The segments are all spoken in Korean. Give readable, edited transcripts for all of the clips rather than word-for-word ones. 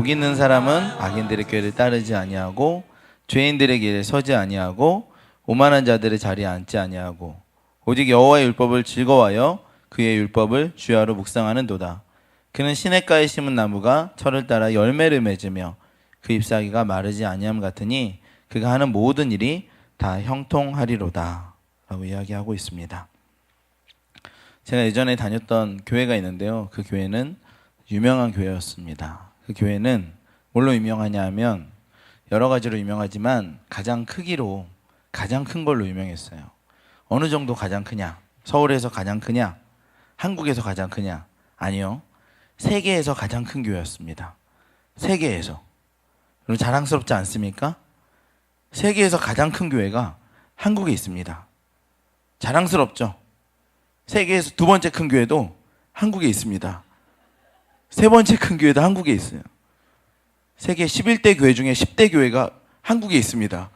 복 있는 사람은 악인들의 꾀를 따르지 아니하고 죄인들의 길에 서지 아니하고 오만한 자들의 자리에 앉지 아니하고 오직 여호와의 율법을 즐거워하여 그의 율법을 주야로 묵상하는도다. 그는 시냇가에 심은 나무가 철을 따라 열매를 맺으며 그 잎사귀가 마르지 아니함 같으니 그가 하는 모든 일이 다 형통하리로다 라고 이야기하고 있습니다. 제가 예전에 다녔던 교회가 있는데요, 그 교회는 유명한 교회였습니다. 그 교회는 뭘로 유명하냐 하면 여러 가지로 유명하지만 가장 크기로 가장 큰 걸로 유명했어요. 어느 정도 가장 크냐? 서울에서 가장 크냐? 한국에서 가장 크냐? 아니요, 세계에서 가장 큰 교회였습니다. 세계에서. 여러분 자랑스럽지 않습니까? 세계에서 가장 큰 교회가 한국에 있습니다. 자랑스럽죠? 세계에서 두 번째 큰 교회도 한국에 있습니다. 세 번째 큰 교회도 한국에 있어요. 세계 11대 교회 중에 10대 교회가 한국에 있습니다.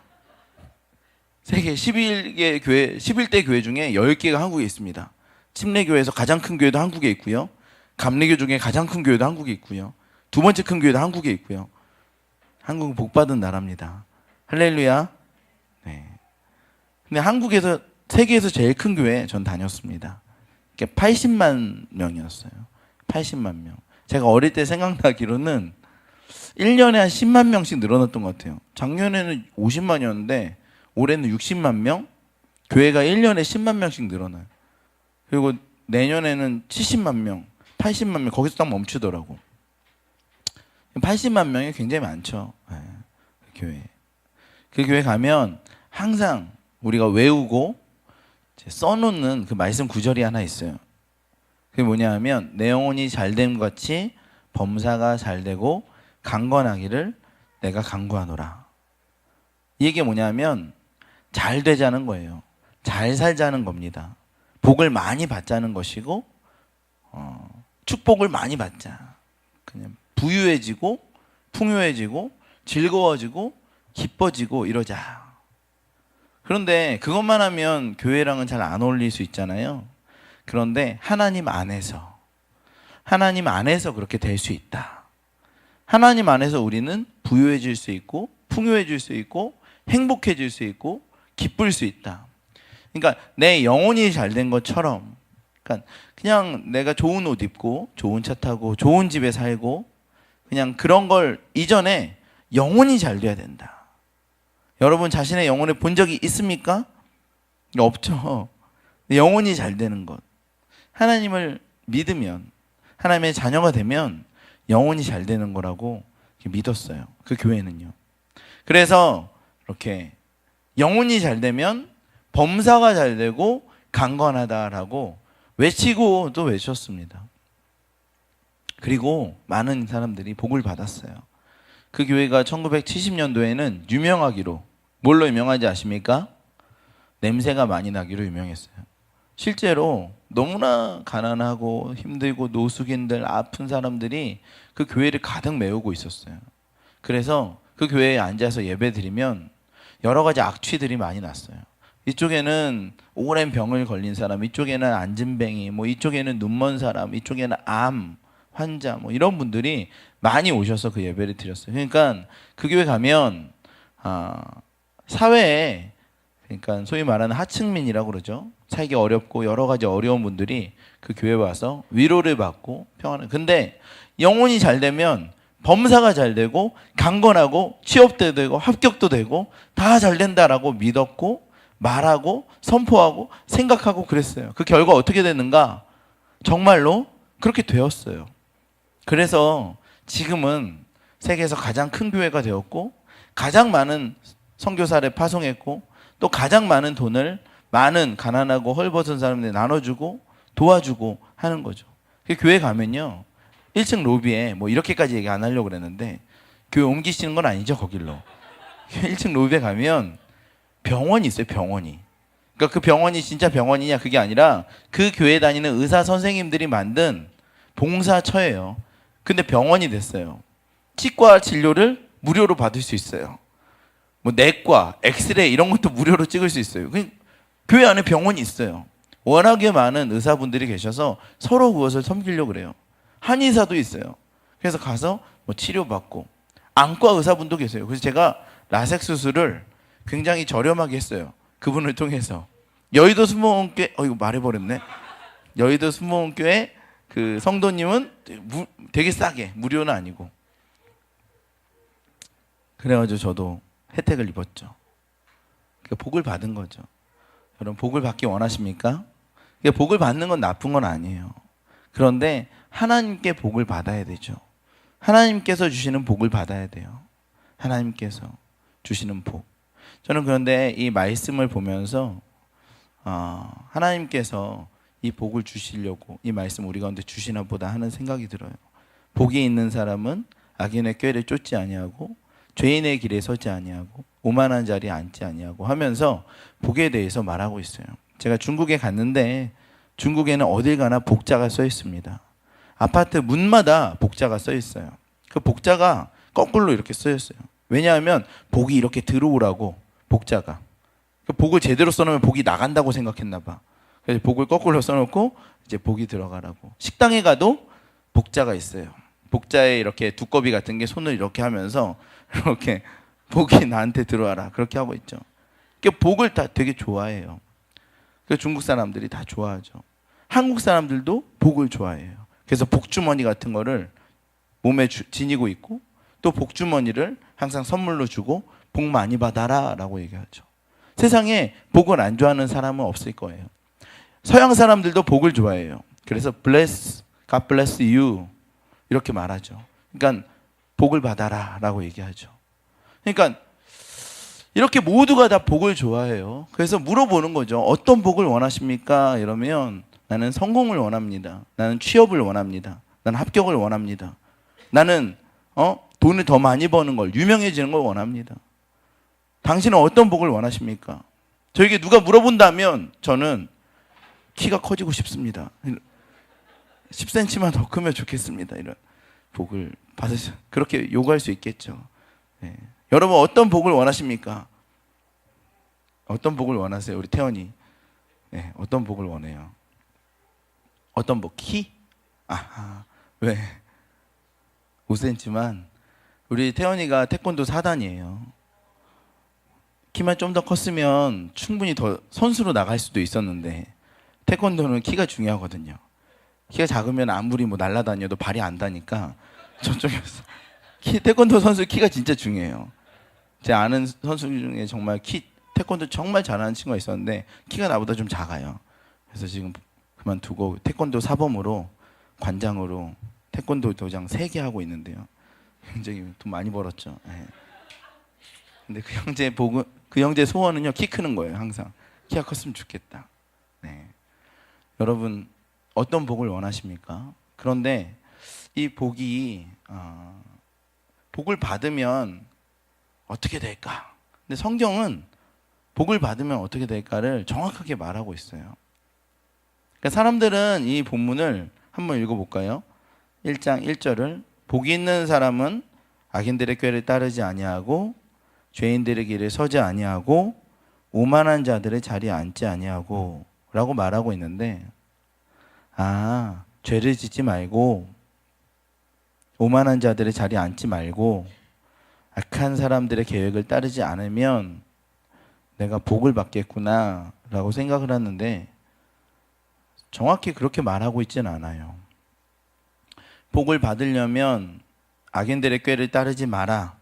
세계 11대 교회 중에 10개가 한국에 있습니다. 침례교회에서 가장 큰 교회도 한국에 있고요. 감리교 중에 가장 큰 교회도 한국에 있고요. 두 번째 큰 교회도 한국에 있고요. 한국은 복받은 나라입니다. 할렐루야. 네. 근데 한국에서 세계에서 제일 큰 교회 전 다녔습니다. 80만 명이었어요. 80만 명. 제가 어릴 때 생각나기로는 1년에 한 10만 명씩 늘어났던 것 같아요. 작년에는 50만이었는데 올해는 60만 명? 교회가 1년에 10만 명씩 늘어나요. 그리고 내년에는 70만 명, 80만 명, 거기서 딱 멈추더라고. 80만 명이 굉장히 많죠. 네, 그 교회. 그 교회 가면 항상 우리가 외우고 써놓는 그 말씀 구절이 하나 있어요. 그게 뭐냐 하면 내 영혼이 잘됨 같이 범사가 잘되고 강건하기를 내가 간구하노라. 이 얘기가 뭐냐 하면 잘 되자는 거예요. 잘 살자는 겁니다. 복을 많이 받자는 것이고 축복을 많이 받자. 그냥 부유해지고 풍요해지고 즐거워지고 기뻐지고 이러자. 그런데 그것만 하면 교회랑은 잘 안 어울릴 수 있잖아요. 그런데 하나님 안에서 그렇게 될 수 있다. 하나님 안에서 우리는 부유해질 수 있고 풍요해질 수 있고 행복해질 수 있고 기쁠 수 있다. 그러니까 내 영혼이 잘된 것처럼, 그러니까 그냥 내가 좋은 옷 입고 좋은 차 타고 좋은 집에 살고 그냥 그런 걸 이전에 영혼이 잘 돼야 된다. 여러분 자신의 영혼을 본 적이 있습니까? 없죠. 영혼이 잘 되는 것. 하나님을 믿으면, 하나님의 자녀가 되면 영혼이 잘 되는 거라고 믿었어요. 그 교회는요. 그래서 이렇게 영혼이 잘 되면 범사가 잘 되고 강건하다라고 외치고 또 외쳤습니다. 그리고 많은 사람들이 복을 받았어요. 그 교회가 1970년도에는 유명하기로, 뭘로 유명한지 아십니까? 냄새가 많이 나기로 유명했어요. 실제로 너무나 가난하고 힘들고 노숙인들, 아픈 사람들이 그 교회를 가득 메우고 있었어요. 그래서 그 교회에 앉아서 예배 드리면 여러 가지 악취들이 많이 났어요. 이쪽에는 오랜 병을 걸린 사람, 이쪽에는 안진뱅이, 뭐 이쪽에는 눈먼 사람, 이쪽에는 암 환자, 뭐 이런 분들이 많이 오셔서 그 예배를 드렸어요. 그러니까 그 교회 가면 사회에, 그러니까 소위 말하는 하층민이라고 그러죠. 살기 어렵고 여러 가지 어려운 분들이 그 교회에 와서 위로를 받고 평안을. 근데 영혼이 잘 되면 범사가 잘 되고 강건하고 취업도 되고 합격도 되고 다 잘 된다라고 믿었고 말하고 선포하고 생각하고 그랬어요. 그 결과 어떻게 됐는가? 정말로 그렇게 되었어요. 그래서 지금은 세계에서 가장 큰 교회가 되었고 가장 많은 선교사를 파송했고 또 가장 많은 돈을 많은 가난하고 헐벗은 사람들이 나눠주고 도와주고 하는 거죠. 그 교회 가면요, 1층 로비에, 뭐 이렇게까지 얘기 안 하려고 그랬는데 교회 옮기시는 건 아니죠, 거길로. 1층 로비에 가면 병원이 있어요, 병원이. 그러니까 그 병원이 진짜 병원이냐 그게 아니라 그 교회 다니는 의사 선생님들이 만든 봉사처예요. 근데 병원이 됐어요. 치과 진료를 무료로 받을 수 있어요. 뭐 내과, 엑스레이 이런 것도 무료로 찍을 수 있어요. 교회 안에 병원이 있어요. 워낙에 많은 의사분들이 계셔서 서로 그것을 섬기려고 그래요. 한의사도 있어요. 그래서 가서 뭐 치료받고 안과 의사분도 계세요. 그래서 제가 라섹 수술을 굉장히 저렴하게 했어요. 그분을 통해서. 여의도 수목원교회 이거 말해버렸네. 여의도 수목원교회 그 성도님은 되게 싸게, 무료는 아니고. 그래가지고 저도 혜택을 입었죠. 그러니까 복을 받은 거죠. 여러분 복을 받기 원하십니까? 그러니까 복을 받는 건 나쁜 건 아니에요. 그런데 하나님께 복을 받아야 되죠. 하나님께서 주시는 복을 받아야 돼요. 하나님께서 주시는 복. 저는 그런데 이 말씀을 보면서 하나님께서 이 복을 주시려고 이 말씀 우리 가운데 주시나 보다 하는 생각이 들어요. 복이 있는 사람은 악인의 꾀를 쫓지 아니하고 죄인의 길에 서지 아니하고 오만한 자리에 앉지 아니하고 하면서 복에 대해서 말하고 있어요. 제가 중국에 갔는데 중국에는 어딜 가나 복자가 써 있습니다. 아파트 문마다 복자가 써 있어요. 그 복자가 거꾸로 이렇게 써 있어요. 왜냐하면 복이 이렇게 들어오라고 복자가. 그 복을 제대로 써놓으면 복이 나간다고 생각했나 봐. 그래서 복을 거꾸로 써놓고 이제 복이 들어가라고. 식당에 가도 복자가 있어요. 복자에 이렇게 두꺼비 같은 게 손을 이렇게 하면서 이렇게 복이 나한테 들어와라 그렇게 하고 있죠. 그 복을 다 되게 좋아해요. 그 중국 사람들이 다 좋아하죠. 한국 사람들도 복을 좋아해요. 그래서 복주머니 같은 거를 몸에 지니고 있고 또 복주머니를 항상 선물로 주고 복 많이 받아라 라고 얘기하죠. 세상에 복을 안 좋아하는 사람은 없을 거예요. 서양 사람들도 복을 좋아해요. 그래서 bless, God bless you 이렇게 말하죠. 그러니까 복을 받아라 라고 얘기하죠. 그러니까 이렇게 모두가 다 복을 좋아해요. 그래서 물어보는 거죠. 어떤 복을 원하십니까? 이러면 나는 성공을 원합니다. 나는 취업을 원합니다. 나는 합격을 원합니다. 나는 돈을 더 많이 버는 걸, 유명해지는 걸 원합니다. 당신은 어떤 복을 원하십니까? 저에게 누가 물어본다면 저는 키가 커지고 싶습니다. 10cm만 더 크면 좋겠습니다. 이런 복을 받으셔. 그렇게 요구할 수 있겠죠. 네. 여러분 어떤 복을 원하십니까? 어떤 복을 원하세요? 우리 태연이. 네, 어떤 복을 원해요? 어떤 복? 키? 왜? 5cm만. 우리 태연이가 태권도 4단이에요. 키만 좀 더 컸으면 충분히 더 선수로 나갈 수도 있었는데 태권도는 키가 중요하거든요. 키가 작으면 아무리 뭐 날아다녀도 발이 안 닿으니까 저쪽에서 태권도 선수 키가 진짜 중요해요. 제 아는 선수 중에 정말 태권도 정말 잘하는 친구가 있었는데 키가 나보다 좀 작아요. 그래서 지금 그만두고 태권도 사범으로 관장으로 태권도 도장 3개 하고 있는데요. 굉장히 돈 많이 벌었죠. 네. 근데 그 형제 소원은요 키 크는 거예요. 항상 키가 컸으면 좋겠다. 네. 여러분 어떤 복을 원하십니까? 그런데 이 복이 복을 받으면 어떻게 될까? 근데 성경은 복을 받으면 어떻게 될까를 정확하게 말하고 있어요. 그러니까 사람들은 이 본문을 한번 읽어볼까요? 1장 1절을 복이 있는 사람은 악인들의 꾀를 따르지 아니하고 죄인들의 길에 서지 아니하고 오만한 자들의 자리에 앉지 아니하고 라고 말하고 있는데 죄를 짓지 말고 오만한 자들의 자리에 앉지 말고 악한 사람들의 계획을 따르지 않으면 내가 복을 받겠구나 라고 생각을 하는데 정확히 그렇게 말하고 있지는 않아요. 복을 받으려면 악인들의 꾀를 따르지 마라,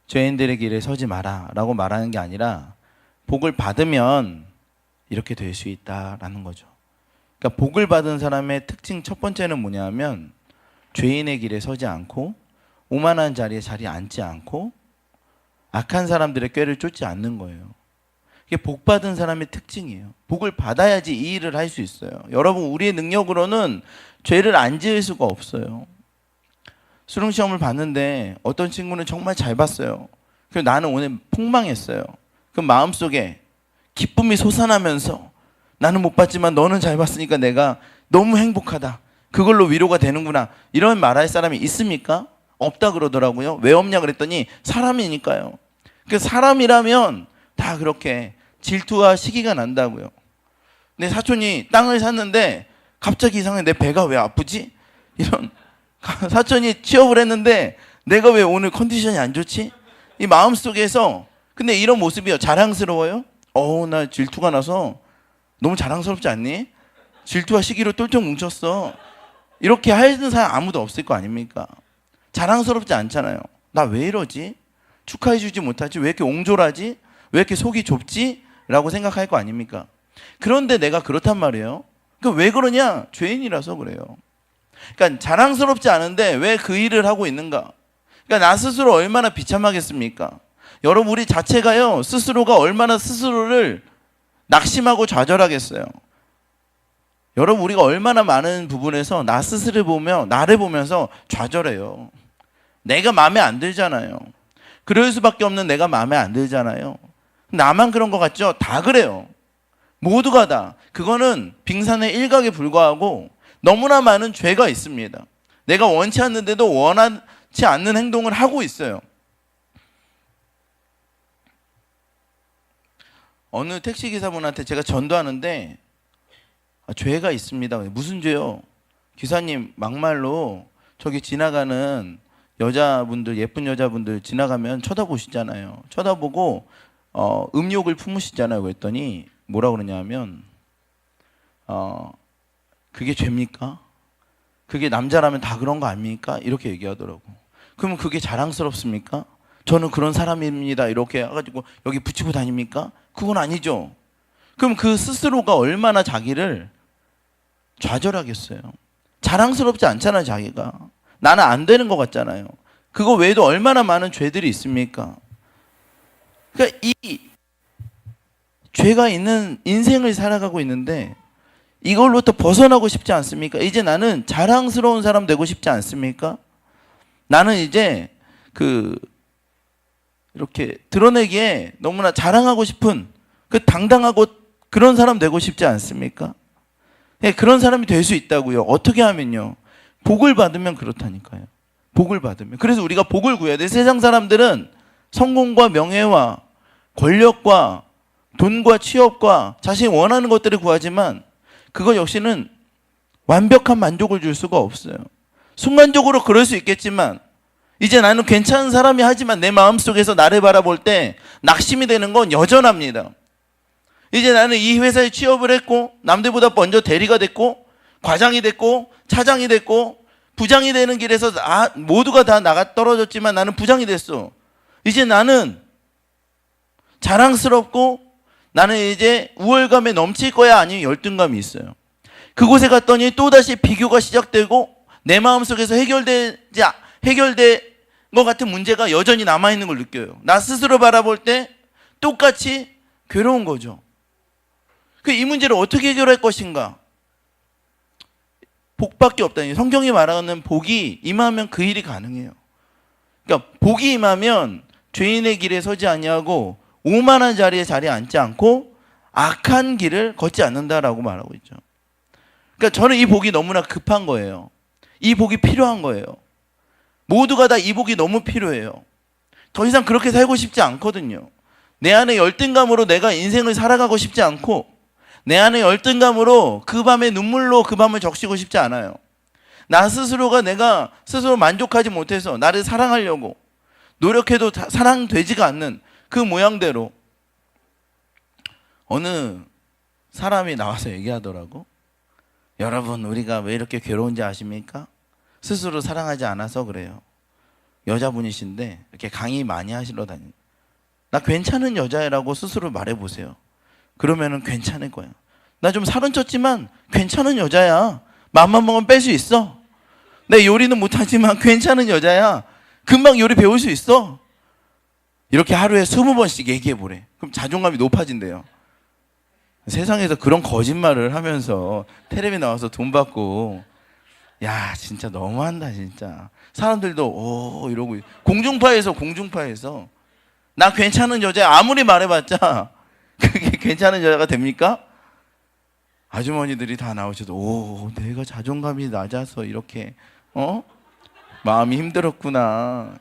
죄인들의 길에 서지 마라 라고 말하는 게 아니라 복을 받으면 이렇게 될 수 있다라는 거죠. 그러니까 복을 받은 사람의 특징 첫 번째는 뭐냐면 죄인의 길에 서지 않고 오만한 자리에 앉지 않고 악한 사람들의 꾀를 쫓지 않는 거예요. 이게 복 받은 사람의 특징이에요. 복을 받아야지 이 일을 할 수 있어요. 여러분 우리의 능력으로는 죄를 안 지을 수가 없어요. 수능시험을 봤는데 어떤 친구는 정말 잘 봤어요. 그래서 나는 오늘 폭망했어요. 그 마음속에 기쁨이 솟아나면서 나는 못 봤지만 너는 잘 봤으니까 내가 너무 행복하다. 그걸로 위로가 되는구나. 이런 말할 사람이 있습니까? 없다 그러더라고요. 왜 없냐 그랬더니 사람이니까요. 그 사람이라면 다 그렇게 질투와 시기가 난다고요. 내 사촌이 땅을 샀는데 갑자기 이상하게 내 배가 왜 아프지? 이런 사촌이 취업을 했는데 내가 왜 오늘 컨디션이 안 좋지? 이 마음속에서 근데 이런 모습이요. 자랑스러워요? 나 질투가 나서 너무 자랑스럽지 않니? 질투와 시기로 똘똘 뭉쳤어. 이렇게 하는 사람 아무도 없을 거 아닙니까? 자랑스럽지 않잖아요. 나 왜 이러지? 축하해주지 못하지? 왜 이렇게 옹졸하지? 왜 이렇게 속이 좁지? 라고 생각할 거 아닙니까? 그런데 내가 그렇단 말이에요. 왜 그러냐? 죄인이라서 그래요. 그러니까 자랑스럽지 않은데 왜 그 일을 하고 있는가? 그러니까 나 스스로 얼마나 비참하겠습니까? 여러분 우리 자체가요. 스스로가 얼마나 스스로를 낙심하고 좌절하겠어요. 여러분 우리가 얼마나 많은 부분에서 나 스스로를 보며 나를 보면서 좌절해요. 내가 마음에 안 들잖아요. 그럴 수밖에 없는 내가 마음에 안 들잖아요. 나만 그런 것 같죠? 다 그래요. 모두가 다. 그거는 빙산의 일각에 불과하고 너무나 많은 죄가 있습니다. 내가 원치 않는데도 원하지 않는 행동을 하고 있어요. 어느 택시기사분한테 제가 전도하는데 죄가 있습니다. 무슨 죄요? 기사님 막말로 저기 지나가는 여자분들 예쁜 여자분들 지나가면 쳐다보시잖아요. 쳐다보고 음욕을 품으시잖아요. 그랬더니 뭐라 그러냐면 그게 죄입니까? 그게 남자라면 다 그런 거 아닙니까? 이렇게 얘기하더라고. 그러면 그게 자랑스럽습니까? 저는 그런 사람입니다. 이렇게 해가지고 여기 붙이고 다닙니까? 그건 아니죠. 그럼 그 스스로가 얼마나 자기를 좌절하겠어요. 자랑스럽지 않잖아요. 자기가. 나는 안 되는 것 같잖아요. 그거 외에도 얼마나 많은 죄들이 있습니까? 그러니까 이 죄가 있는 인생을 살아가고 있는데 이걸로부터 벗어나고 싶지 않습니까? 이제 나는 자랑스러운 사람 되고 싶지 않습니까? 나는 이제 이렇게 드러내기에 너무나 자랑하고 싶은 당당하고 그런 사람 되고 싶지 않습니까? 네, 그런 사람이 될 수 있다고요. 어떻게 하면요? 복을 받으면 그렇다니까요. 복을 받으면. 그래서 우리가 복을 구해야 돼. 세상 사람들은 성공과 명예와 권력과 돈과 취업과 자신이 원하는 것들을 구하지만 그거 역시는 완벽한 만족을 줄 수가 없어요. 순간적으로 그럴 수 있겠지만 이제 나는 괜찮은 사람이 하지만 내 마음속에서 나를 바라볼 때 낙심이 되는 건 여전합니다. 이제 나는 이 회사에 취업을 했고 남들보다 먼저 대리가 됐고 과장이 됐고 차장이 됐고 부장이 되는 길에서 모두가 다 나가 떨어졌지만 나는 부장이 됐어. 이제 나는 자랑스럽고 나는 이제 우월감에 넘칠 거야 아니면 열등감이 있어요. 그곳에 갔더니 또다시 비교가 시작되고 내 마음속에서 해결된 것 같은 문제가 여전히 남아있는 걸 느껴요. 나 스스로 바라볼 때 똑같이 괴로운 거죠. 이 문제를 어떻게 해결할 것인가? 복밖에 없다. 성경이 말하는 복이 임하면 그 일이 가능해요. 그러니까 복이 임하면 죄인의 길에 서지 아니하고 오만한 자리에 앉지 않고 악한 길을 걷지 않는다라고 말하고 있죠. 그러니까 저는 이 복이 너무나 급한 거예요. 이 복이 필요한 거예요. 모두가 다 이 복이 너무 필요해요. 더 이상 그렇게 살고 싶지 않거든요. 내 안에 열등감으로 내가 인생을 살아가고 싶지 않고 내 안에 열등감으로 그 밤에 눈물로 그 밤을 적시고 싶지 않아요. 나 스스로가 내가 스스로 만족하지 못해서 나를 사랑하려고 노력해도 사랑되지가 않는 그 모양대로 어느 사람이 나와서 얘기하더라고. 여러분 우리가 왜 이렇게 괴로운지 아십니까? 스스로 사랑하지 않아서 그래요. 여자분이신데 이렇게 강의 많이 하시러 다니는. 나 괜찮은 여자애라고 스스로 말해보세요. 그러면은 괜찮을 거야. 나 좀 살은 쪘지만 괜찮은 여자야. 맘만 먹으면 뺄 수 있어. 내 요리는 못하지만 괜찮은 여자야. 금방 요리 배울 수 있어. 이렇게 하루에 20번씩 얘기해보래. 그럼 자존감이 높아진대요. 세상에서 그런 거짓말을 하면서 텔레비 나와서 돈 받고 야 진짜 너무한다 진짜. 사람들도 오 이러고 공중파에서 나 괜찮은 여자 아무리 말해봤자 그게 괜찮은 여자가 됩니까? 아주머니들이 다 나오셔도 오 내가 자존감이 낮아서 이렇게 마음이 힘들었구나.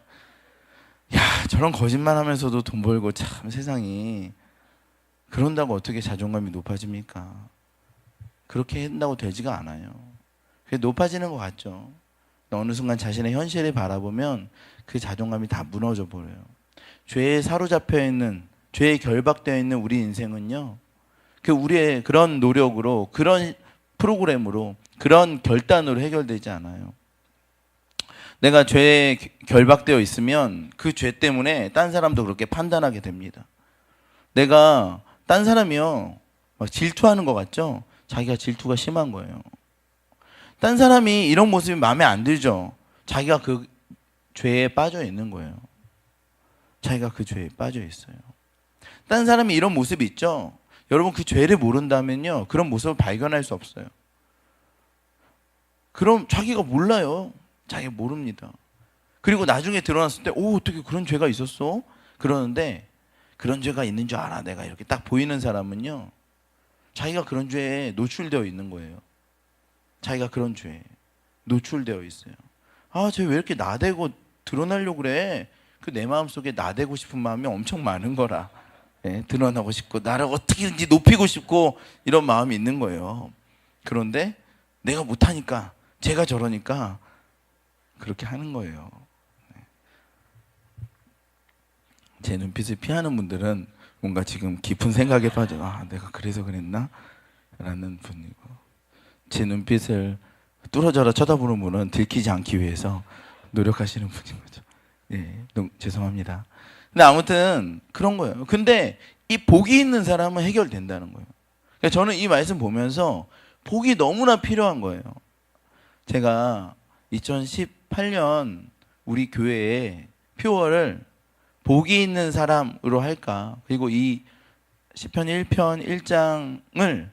야 저런 거짓말 하면서도 돈 벌고 참 세상이 그런다고 어떻게 자존감이 높아집니까? 그렇게 한다고 되지가 않아요. 그게 높아지는 것 같죠. 어느 순간 자신의 현실을 바라보면 그 자존감이 다 무너져 버려요. 죄에 사로잡혀 있는, 죄에 결박되어 있는 우리 인생은요, 그 우리의 그런 노력으로, 그런 프로그램으로, 그런 결단으로 해결되지 않아요. 내가 죄에 결박되어 있으면 그 죄 때문에 딴 사람도 그렇게 판단하게 됩니다. 내가 딴 사람이요 막 질투하는 것 같죠? 자기가 질투가 심한 거예요. 딴 사람이 이런 모습이 마음에 안 들죠? 자기가 그 죄에 빠져 있는 거예요. 자기가 그 죄에 빠져 있어요. 딴 사람이 이런 모습이 있죠? 여러분 그 죄를 모른다면요 그런 모습을 발견할 수 없어요. 그럼 자기가 몰라요. 자기가 모릅니다. 그리고 나중에 드러났을 때 어떻게 그런 죄가 있었어? 그러는데 그런 죄가 있는 줄 알아 내가 이렇게 딱 보이는 사람은요 자기가 그런 죄에 노출되어 있는 거예요. 자기가 그런 죄에 노출되어 있어요. 쟤 왜 이렇게 나대고 드러나려고 그래? 그 내 마음속에 나대고 싶은 마음이 엄청 많은 거라. 드러나고 싶고 나를 어떻게든지 높이고 싶고 이런 마음이 있는 거예요. 그런데 내가 못하니까, 제가 저러니까 그렇게 하는 거예요. 제 눈빛을 피하는 분들은 뭔가 지금 깊은 생각에 빠져. 내가 그래서 그랬나? 라는 분이고, 제 눈빛을 뚫어져라 쳐다보는 분은 들키지 않기 위해서 노력하시는 분인 거죠. 죄송합니다. 근데 아무튼 그런 거예요. 근데 이 복이 있는 사람은 해결된다는 거예요. 그러니까 저는 이 말씀 보면서 복이 너무나 필요한 거예요. 제가 2018년 우리 교회에 표어를 복이 있는 사람으로 할까, 그리고 이 시편 1편 1장을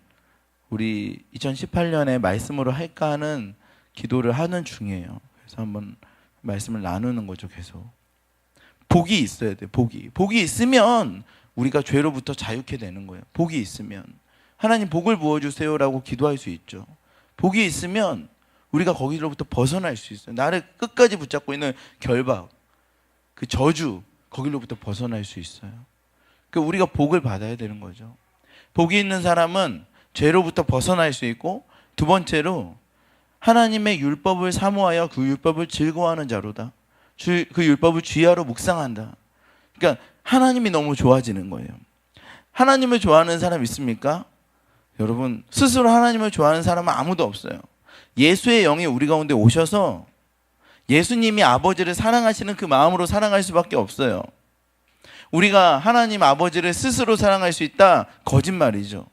우리 2018년에 말씀으로 할까 하는 기도를 하는 중이에요. 그래서 한번 말씀을 나누는 거죠. 계속 복이 있어야 돼요. 복이 있으면 우리가 죄로부터 자유케 되는 거예요. 복이 있으면 하나님 복을 부어주세요라고 기도할 수 있죠. 복이 있으면 우리가 거기로부터 벗어날 수 있어요. 나를 끝까지 붙잡고 있는 결박, 그 저주, 거기로부터 벗어날 수 있어요. 그러니까 우리가 복을 받아야 되는 거죠. 복이 있는 사람은 죄로부터 벗어날 수 있고, 두 번째로 하나님의 율법을 사모하여 그 율법을 즐거워하는 자로다. 그 율법을 주야로 묵상한다. 그러니까 하나님이 너무 좋아지는 거예요. 하나님을 좋아하는 사람 있습니까? 여러분, 스스로 하나님을 좋아하는 사람은 아무도 없어요. 예수의 영이 우리 가운데 오셔서 예수님이 아버지를 사랑하시는 그 마음으로 사랑할 수밖에 없어요. 우리가 하나님 아버지를 스스로 사랑할 수 있다? 거짓말이죠.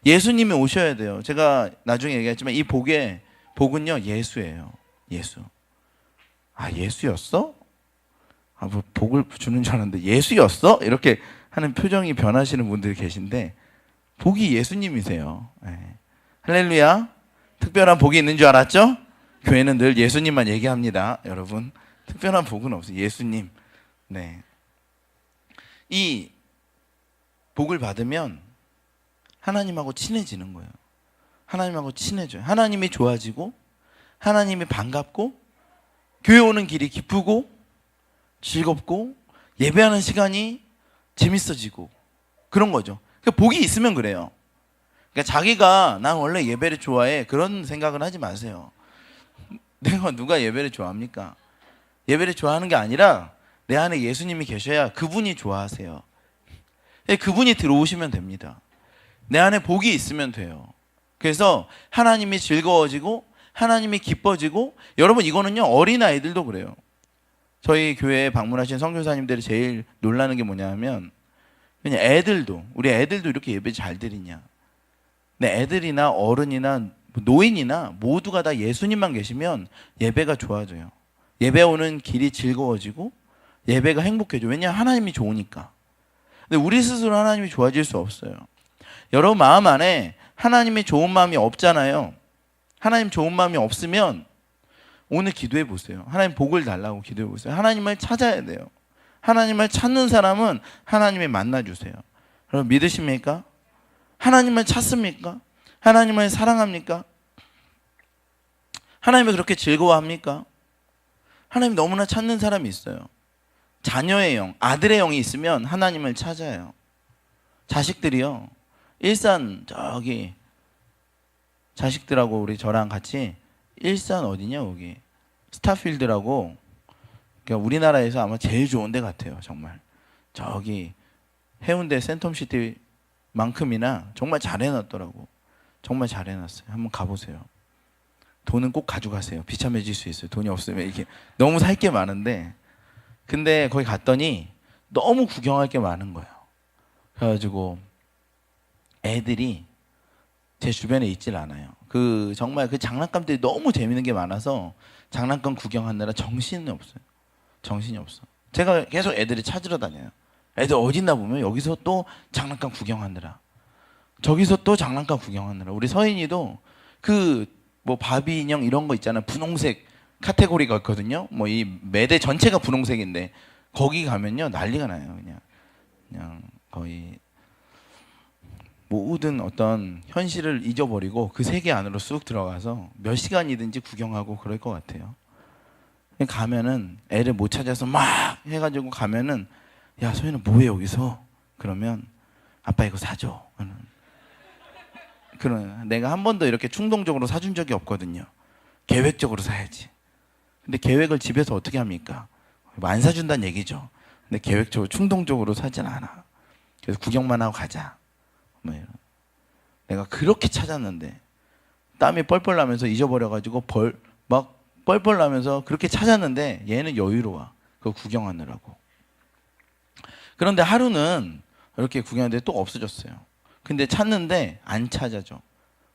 예수님이 오셔야 돼요. 제가 나중에 얘기했지만 이 복은요 예수예요. 예수. 예수였어? 뭐 복을 주는 줄 알았는데 예수였어? 이렇게 하는 표정이 변하시는 분들이 계신데 복이 예수님이세요. 할렐루야. 특별한 복이 있는 줄 알았죠? 교회는 늘 예수님만 얘기합니다. 여러분, 특별한 복은 없어요. 예수님. 이 복을 받으면 하나님하고 친해지는 거예요. 하나님하고 친해져요. 하나님이 좋아지고, 하나님이 반갑고, 교회 오는 길이 기쁘고 즐겁고, 예배하는 시간이 재밌어지고, 그런 거죠. 그러니까 복이 있으면 그래요. 그러니까 자기가 난 원래 예배를 좋아해, 그런 생각은 하지 마세요. 내가 누가 예배를 좋아합니까? 예배를 좋아하는 게 아니라 내 안에 예수님이 계셔야 그분이 좋아하세요. 그분이 들어오시면 됩니다. 내 안에 복이 있으면 돼요. 그래서 하나님이 즐거워지고 하나님이 기뻐지고, 여러분 이거는요 어린아이들도 그래요. 저희 교회에 방문하신 선교사님들이 제일 놀라는 게 뭐냐면, 그냥 우리 애들도 이렇게 예배 잘 드리냐. 내 애들이나 어른이나 노인이나 모두가 다 예수님만 계시면 예배가 좋아져요. 예배 오는 길이 즐거워지고 예배가 행복해져. 왜냐하면 하나님이 좋으니까. 근데 우리 스스로 하나님이 좋아질 수 없어요. 여러분 마음 안에 하나님이 좋은 마음이 없잖아요. 하나님 좋은 마음이 없으면 오늘 기도해 보세요. 하나님 복을 달라고 기도해 보세요. 하나님을 찾아야 돼요. 하나님을 찾는 사람은 하나님이 만나주세요. 여러분 믿으십니까? 하나님을 찾습니까? 하나님을 사랑합니까? 하나님을 그렇게 즐거워합니까? 하나님 너무나 찾는 사람이 있어요. 자녀의 영, 아들의 영이 있으면 하나님을 찾아요. 자식들이요, 일산 자식들하고 우리 저랑 같이 일산 어디냐 여기 스타필드라고, 그러니까 우리나라에서 아마 제일 좋은 데 같아요. 정말 저기 해운대 센텀시티만큼이나 정말 잘 해놨더라고. 정말 잘 해놨어요. 한번 가보세요. 돈은 꼭 가져가세요. 비참해질 수 있어요. 돈이 없으면 이게 너무 살 게 많은데, 근데 거기 갔더니 너무 구경할 게 많은 거예요. 그래가지고 애들이 제 주변에 있질 않아요. 정말 그 장난감들이 너무 재밌는 게 많아서 장난감 구경하느라 정신이 없어요. 정신이 없어. 제가 계속 애들이 찾으러 다녀요. 애들 어딨나 보면 여기서 또 장난감 구경하느라, 저기서 또 장난감 구경하느라. 우리 서인이도 뭐 바비 인형 이런 거 있잖아요. 분홍색 카테고리가 있거든요. 뭐 이 매대 전체가 분홍색인데 거기 가면요 난리가 나요. 그냥 거의 모든 어떤 현실을 잊어버리고 그 세계 안으로 쑥 들어가서 몇 시간이든지 구경하고 그럴 것 같아요. 가면은 애를 못 찾아서 막 해가지고 가면은, 야 소연아 뭐해 여기서? 그러면 아빠 이거 사줘. 그런, 내가 한 번도 이렇게 충동적으로 사준 적이 없거든요. 계획적으로 사야지. 근데 계획을 집에서 어떻게 합니까? 안 사준다는 얘기죠. 근데 계획적으로 충동적으로 사진 않아. 그래서 구경만 하고 가자. 뭐 이런. 내가 그렇게 찾았는데 땀이 뻘뻘 나면서 잊어버려가지고 막 뻘뻘 나면서 그렇게 찾았는데 얘는 여유로워. 그거 구경하느라고. 그런데 하루는 이렇게 구경하는데 또 없어졌어요. 근데 찾는데 안 찾아져.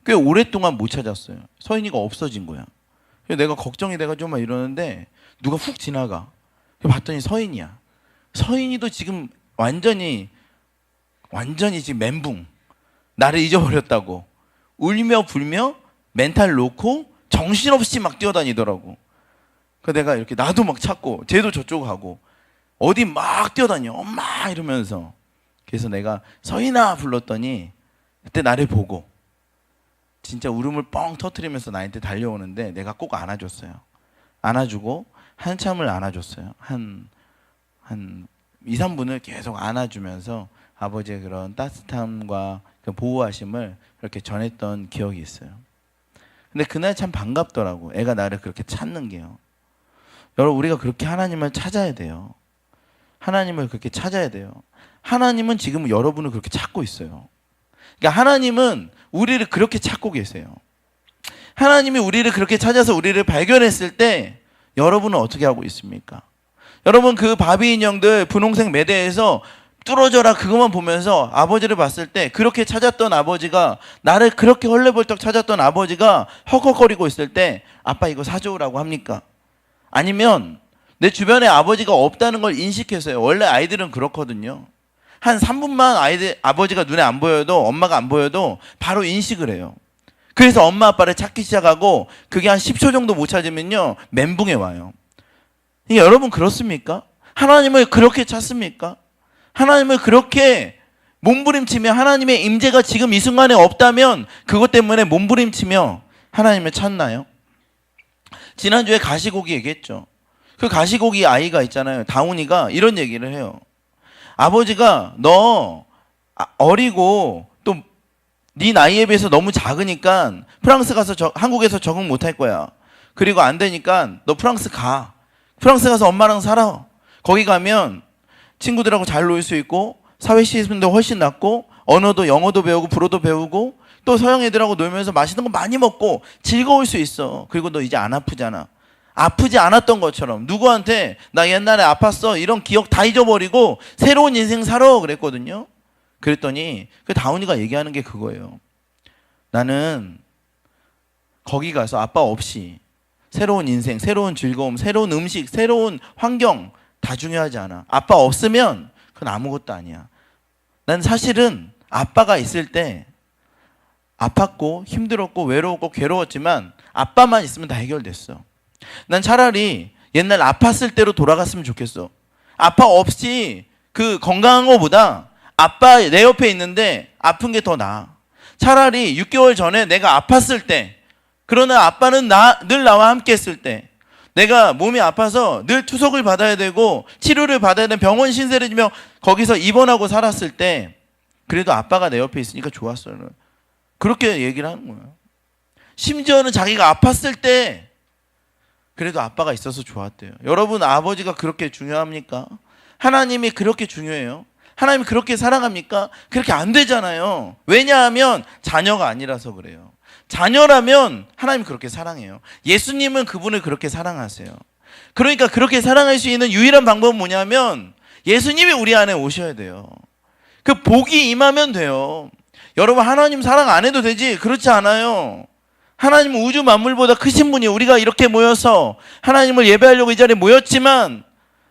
꽤 오랫동안 못 찾았어요. 서인이가 없어진 거야. 그래서 내가 걱정이 돼가지고 막 이러는데 누가 훅 지나가. 봤더니 서인이야. 서인이도 지금 완전히 지금 멘붕. 나를 잊어버렸다고. 울며 불며 멘탈 놓고 정신없이 막 뛰어다니더라고. 그래서 내가 이렇게 나도 막 찾고 쟤도 저쪽 가고 어디 막 뛰어다녀. 엄마 이러면서. 그래서 내가 서인아 불렀더니 그때 나를 보고 진짜 울음을 뻥 터뜨리면서 나한테 달려오는데 내가 꼭 안아줬어요. 안아주고 한참을 안아줬어요. 한 2, 3분을 계속 안아주면서 아버지의 그런 따뜻함과 그 보호하심을 이렇게 전했던 기억이 있어요. 근데 그날 참 반갑더라고. 애가 나를 그렇게 찾는 게요. 여러분, 우리가 그렇게 하나님을 찾아야 돼요. 하나님을 그렇게 찾아야 돼요. 하나님은 지금 여러분을 그렇게 찾고 있어요. 그러니까 하나님은 우리를 그렇게 찾고 계세요. 하나님이 우리를 그렇게 찾아서 우리를 발견했을 때 여러분은 어떻게 하고 있습니까? 여러분, 그 바비 인형들 분홍색 매대에서 뚫어져라 그것만 보면서 아버지를 봤을 때 그렇게 찾았던 아버지가, 나를 그렇게 헐레벌떡 찾았던 아버지가 헉헉거리고 있을 때 아빠 이거 사줘라고 합니까? 아니면 내 주변에 아버지가 없다는 걸 인식해서요. 원래 아이들은 그렇거든요. 한 3분만 아버지가 눈에 안 보여도, 엄마가 안 보여도 바로 인식을 해요. 그래서 엄마 아빠를 찾기 시작하고 그게 한 10초 정도 못 찾으면요 멘붕에 와요. 여러분 그렇습니까? 하나님을 그렇게 찾습니까? 하나님을 그렇게 몸부림치며 하나님의 임재가 지금 이 순간에 없다면 그것 때문에 몸부림치며 하나님을 찾나요? 지난주에 가시고기 얘기했죠. 그 가시고기 아이가 있잖아요. 다운이가 이런 얘기를 해요. 아버지가 너 어리고 또 네 나이에 비해서 너무 작으니까 프랑스 가서 한국에서 적응 못할 거야. 그리고 안 되니까 너 프랑스 가. 프랑스 가서 엄마랑 살아. 거기 가면 친구들하고 잘 놀 수 있고 사회 시스템도 훨씬 낫고 언어도 영어도 배우고 불어도 배우고 또 서양 애들하고 놀면서 맛있는 거 많이 먹고 즐거울 수 있어. 그리고 너 이제 안 아프잖아. 아프지 않았던 것처럼 누구한테 나 옛날에 아팠어 이런 기억 다 잊어버리고 새로운 인생 살아 그랬거든요. 그랬더니 그 다운이가 얘기하는 게 그거예요. 나는 거기 가서 아빠 없이 새로운 인생, 새로운 즐거움, 새로운 음식, 새로운 환경 다 중요하지 않아. 아빠 없으면 그건 아무것도 아니야. 난 사실은 아빠가 있을 때 아팠고 힘들었고 외로웠고 괴로웠지만 아빠만 있으면 다 해결됐어. 난 차라리 옛날 아팠을 때로 돌아갔으면 좋겠어. 아빠 없이 그 건강한 거보다 아빠 내 옆에 있는데 아픈 게 더 나아. 차라리 6개월 전에 내가 아팠을 때, 그러나 아빠는 늘 나와 함께 했을 때, 내가 몸이 아파서 늘 투석을 받아야 되고 치료를 받아야 되는 병원 신세를 지며 거기서 입원하고 살았을 때 그래도 아빠가 내 옆에 있으니까 좋았어요. 그렇게 얘기를 하는 거예요. 심지어는 자기가 아팠을 때 그래도 아빠가 있어서 좋았대요. 여러분, 아버지가 그렇게 중요합니까? 하나님이 그렇게 중요해요? 하나님이 그렇게 사랑합니까? 그렇게 안 되잖아요. 왜냐하면 자녀가 아니라서 그래요. 자녀라면 하나님이 그렇게 사랑해요. 예수님은 그분을 그렇게 사랑하세요. 그러니까 그렇게 사랑할 수 있는 유일한 방법은 뭐냐면 예수님이 우리 안에 오셔야 돼요. 그 복이 임하면 돼요. 여러분, 하나님 사랑 안 해도 되지? 그렇지 않아요. 하나님은 우주 만물보다 크신 분이, 우리가 이렇게 모여서 하나님을 예배하려고 이 자리에 모였지만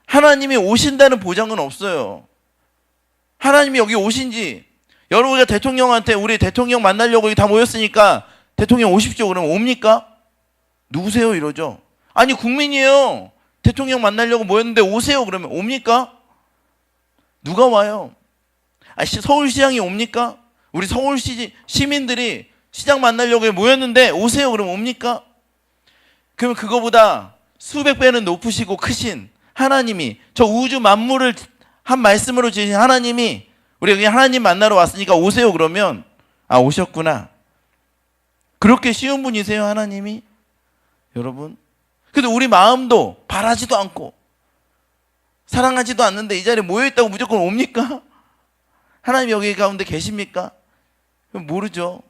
하나님이 오신다는 보장은 없어요. 하나님이 여기 오신지, 여러분, 우리가 대통령한테 우리 대통령 만나려고 여기 다 모였으니까 대통령 오십시오 그러면 옵니까? 누구세요? 이러죠. 아니, 국민이에요. 대통령 만나려고 모였는데 오세요 그러면 옵니까? 누가 와요? 서울시장이 옵니까? 우리 서울시 시민들이 시장 만나려고 모였는데 오세요 그러면 옵니까? 그러면 그거보다 수백 배는 높으시고 크신 하나님이, 저 우주 만물을 한 말씀으로 지으신 하나님이 우리 여기 하나님 만나러 왔으니까 오세요 그러면 아, 오셨구나. 그렇게 쉬운 분이세요 하나님이? 여러분, 그래도 우리 마음도 바라지도 않고 사랑하지도 않는데 이 자리에 모여있다고 무조건 옵니까? 하나님 여기 가운데 계십니까? 모르죠.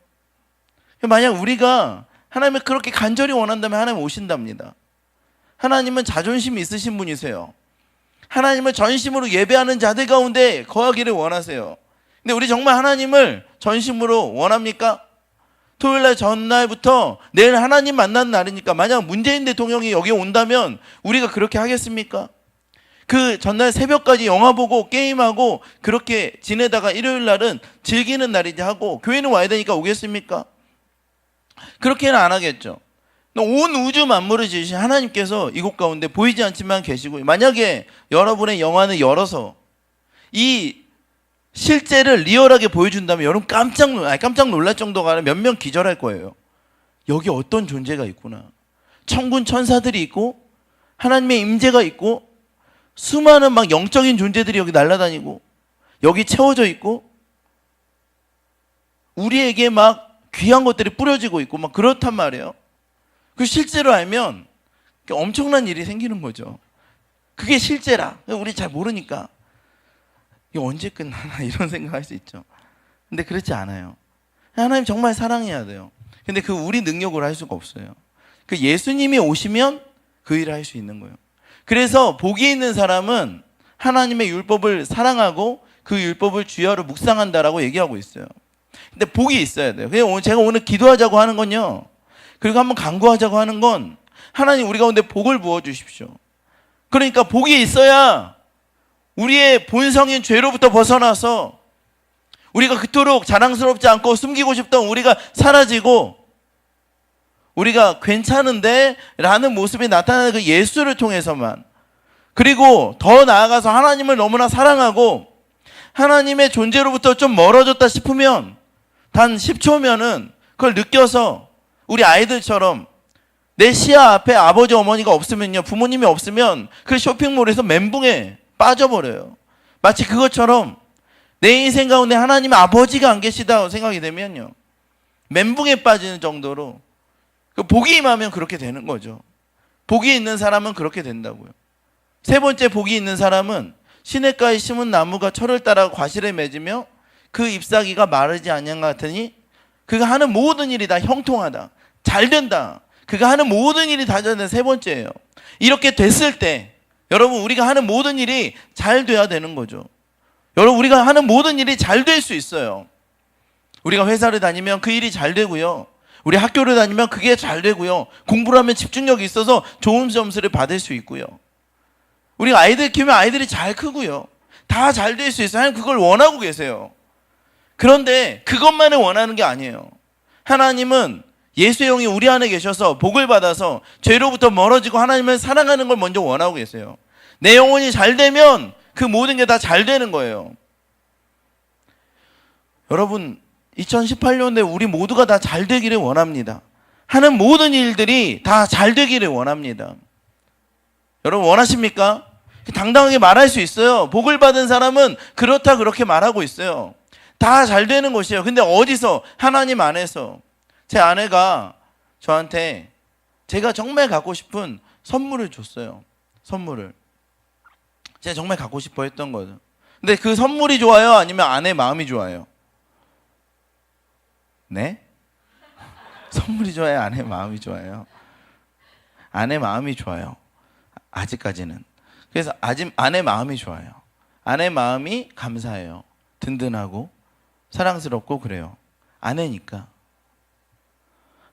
만약 우리가 하나님을 그렇게 간절히 원한다면 하나님 오신답니다. 하나님은 자존심이 있으신 분이세요. 하나님을 전심으로 예배하는 자들 가운데 거하기를 원하세요. 근데 우리 정말 하나님을 전심으로 원합니까? 토요일날 전날부터 내일 하나님 만나는 날이니까 만약 문재인 대통령이 여기 온다면 우리가 그렇게 하겠습니까? 그 전날 새벽까지 영화 보고 게임하고 그렇게 지내다가 일요일날은 즐기는 날이지 하고 교회는 와야 되니까 오겠습니까? 그렇게는 안 하겠죠. 온 우주 만물을 지으신 하나님께서 이곳 가운데 보이지 않지만 계시고, 만약에 여러분의 영안을 열어서 이 실제를 리얼하게 보여준다면 여러분 깜짝 놀랄 정도가 아니라 몇 명 기절할 거예요. 여기 어떤 존재가 있구나. 천군 천사들이 있고 하나님의 임재가 있고 수많은 막 영적인 존재들이 여기 날아다니고 여기 채워져 있고 우리에게 막 귀한 것들이 뿌려지고 있고 막 그렇단 말이에요. 그 실제로 알면 엄청난 일이 생기는 거죠. 그게 실제라. 우리 잘 모르니까 이거 언제 끝나나 이런 생각할 수 있죠. 근데 그렇지 않아요. 하나님 정말 사랑해야 돼요. 근데 그 우리 능력으로 할 수가 없어요. 그 예수님이 오시면 그 일을 할 수 있는 거예요. 그래서 복이 있는 사람은 하나님의 율법을 사랑하고 그 율법을 주야로 묵상한다라고 얘기하고 있어요. 근데 복이 있어야 돼요. 그래서 제가 오늘 기도하자고 하는 건요, 그리고 한번 간구하자고 하는 건 하나님 우리 가운데 복을 부어주십시오. 그러니까 복이 있어야 우리의 본성인 죄로부터 벗어나서 우리가 그토록 자랑스럽지 않고 숨기고 싶던 우리가 사라지고 우리가 괜찮은데 라는 모습이 나타나는 그 예수를 통해서만, 그리고 더 나아가서 하나님을 너무나 사랑하고 하나님의 존재로부터 좀 멀어졌다 싶으면 단 10초면은 그걸 느껴서 우리 아이들처럼 내 시야 앞에 아버지 어머니가 없으면요, 부모님이 없으면 그 쇼핑몰에서 멘붕에 빠져버려요. 마치 그것처럼 내 인생 가운데 하나님의 아버지가 안 계시다고 생각이 되면요, 멘붕에 빠지는 정도로 그 복이 임하면 그렇게 되는 거죠. 복이 있는 사람은 그렇게 된다고요. 세 번째, 복이 있는 사람은 시냇가에 심은 나무가 철을 따라 과실에 맺으며 그 잎사귀가 마르지 아니한 것 같으니 그가 하는 모든 일이 다 형통하다, 잘 된다. 그가 하는 모든 일이 다 잘 된다. 세 번째예요. 이렇게 됐을 때 여러분, 우리가 하는 모든 일이 잘 돼야 되는 거죠. 여러분, 우리가 하는 모든 일이 잘 될 수 있어요. 우리가 회사를 다니면 그 일이 잘 되고요, 우리 학교를 다니면 그게 잘 되고요, 공부를 하면 집중력이 있어서 좋은 점수를 받을 수 있고요, 우리가 아이들 키우면 아이들이 잘 크고요, 다 잘 될 수 있어요. 하나님 그걸 원하고 계세요. 그런데 그것만을 원하는 게 아니에요. 하나님은 예수의 영이 우리 안에 계셔서 복을 받아서 죄로부터 멀어지고 하나님을 사랑하는 걸 먼저 원하고 계세요. 내 영혼이 잘 되면 그 모든 게 다 잘 되는 거예요. 여러분, 2018년에 우리 모두가 다 잘 되기를 원합니다. 하는 모든 일들이 다 잘 되기를 원합니다. 여러분, 원하십니까? 당당하게 말할 수 있어요. 복을 받은 사람은 그렇다 그렇게 말하고 있어요. 다 잘 되는 것이에요. 근데 어디서? 하나님 안에서. 제 아내가 저한테 제가 정말 갖고 싶은 선물을 줬어요. 선물을. 제가 정말 갖고 싶어 했던 거죠. 근데 그 선물이 좋아요? 아니면 아내 마음이 좋아요? 네? 선물이 좋아요? 아내 마음이 좋아요? 아내 마음이 좋아요. 아직까지는. 그래서 아직 아내 마음이 좋아요. 아내 마음이 감사해요. 든든하고 사랑스럽고 그래요. 아내니까.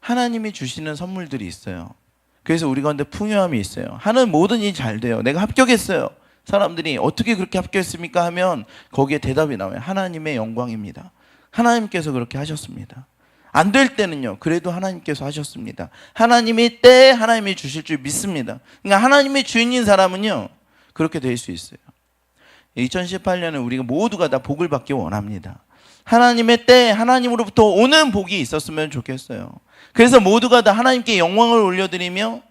하나님이 주시는 선물들이 있어요. 그래서 우리 가운데 풍요함이 있어요. 하는 모든 일이 잘 돼요. 내가 합격했어요. 사람들이 어떻게 그렇게 합격했습니까? 하면 거기에 대답이 나와요. 하나님의 영광입니다. 하나님께서 그렇게 하셨습니다. 안 될 때는요, 그래도 하나님께서 하셨습니다. 하나님이 때에 하나님이 주실 줄 믿습니다. 그러니까 하나님의 주인인 사람은요, 그렇게 될 수 있어요. 2018년에 우리가 모두가 다 복을 받기 원합니다. 하나님의 때에 하나님으로부터 오는 복이 있었으면 좋겠어요. 그래서 모두가 다 하나님께 영광을 올려드리며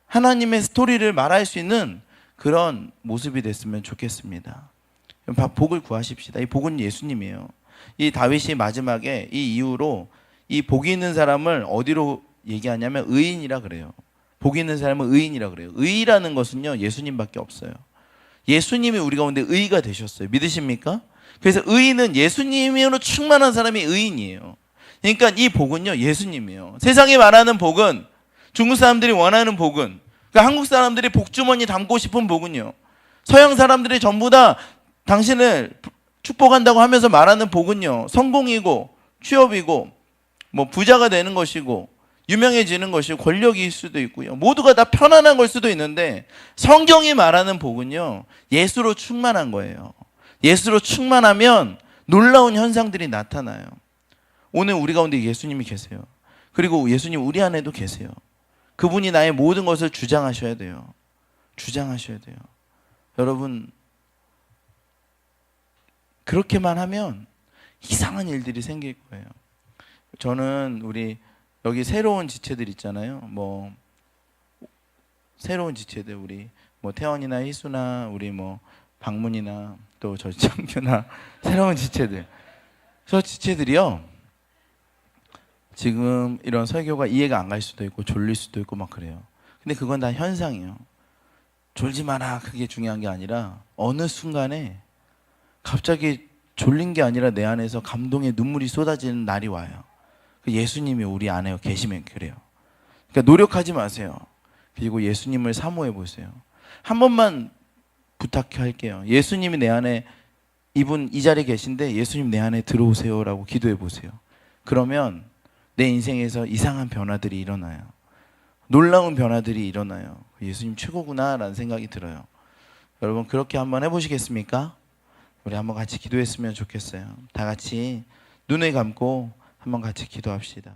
하나님의 스토리를 말할 수 있는 그런 모습이 됐으면 좋겠습니다. 복을 구하십시다. 이 복은 예수님이에요. 이 다윗이 마지막에 이 이후로 이 복이 있는 사람을 어디로 얘기하냐면 의인이라 그래요. 복이 있는 사람은 의인이라 그래요. 의라는 것은요, 예수님밖에 없어요. 예수님이 우리 가운데 의가 되셨어요. 믿으십니까? 그래서 의인은 예수님으로 충만한 사람이 의인이에요. 그러니까 이 복은요, 예수님이에요. 세상이 말하는 복은, 중국 사람들이 원하는 복은, 그러니까 한국 사람들이 복주머니 담고 싶은 복은요, 서양 사람들이 전부 다 당신을 축복한다고 하면서 말하는 복은요, 성공이고 취업이고 뭐 부자가 되는 것이고 유명해지는 것이 권력일 수도 있고요. 모두가 다 편안한 걸 수도 있는데 성경이 말하는 복은요, 예수로 충만한 거예요. 예수로 충만하면 놀라운 현상들이 나타나요. 오늘 우리 가운데 예수님이 계세요. 그리고 예수님 우리 안에도 계세요. 그분이 나의 모든 것을 주장하셔야 돼요. 주장하셔야 돼요. 여러분, 그렇게만 하면 이상한 일들이 생길 거예요. 저는 우리 여기 새로운 지체들 있잖아요. 뭐 새로운 지체들, 우리 뭐 태원이나 희수나 우리 뭐 박문이나 또 저 창규나 새로운 지체들. 저 지체들이요, 지금 이런 설교가 이해가 안 갈 수도 있고 졸릴 수도 있고 막 그래요. 근데 그건 다 현상이에요. 졸지 마라, 그게 중요한 게 아니라 어느 순간에 갑자기 졸린 게 아니라 내 안에서 감동의 눈물이 쏟아지는 날이 와요. 예수님이 우리 안에 계시면 그래요. 그러니까 노력하지 마세요. 그리고 예수님을 사모해 보세요. 한 번만 부탁할게요. 예수님이 내 안에, 이분 이 자리에 계신데 예수님 내 안에 들어오세요라고 기도해 보세요. 그러면 내 인생에서 이상한 변화들이 일어나요. 놀라운 변화들이 일어나요. 예수님 최고구나라는 생각이 들어요. 여러분, 그렇게 한번 해보시겠습니까? 우리 한번 같이 기도했으면 좋겠어요. 다 같이 눈을 감고 한번 같이 기도합시다.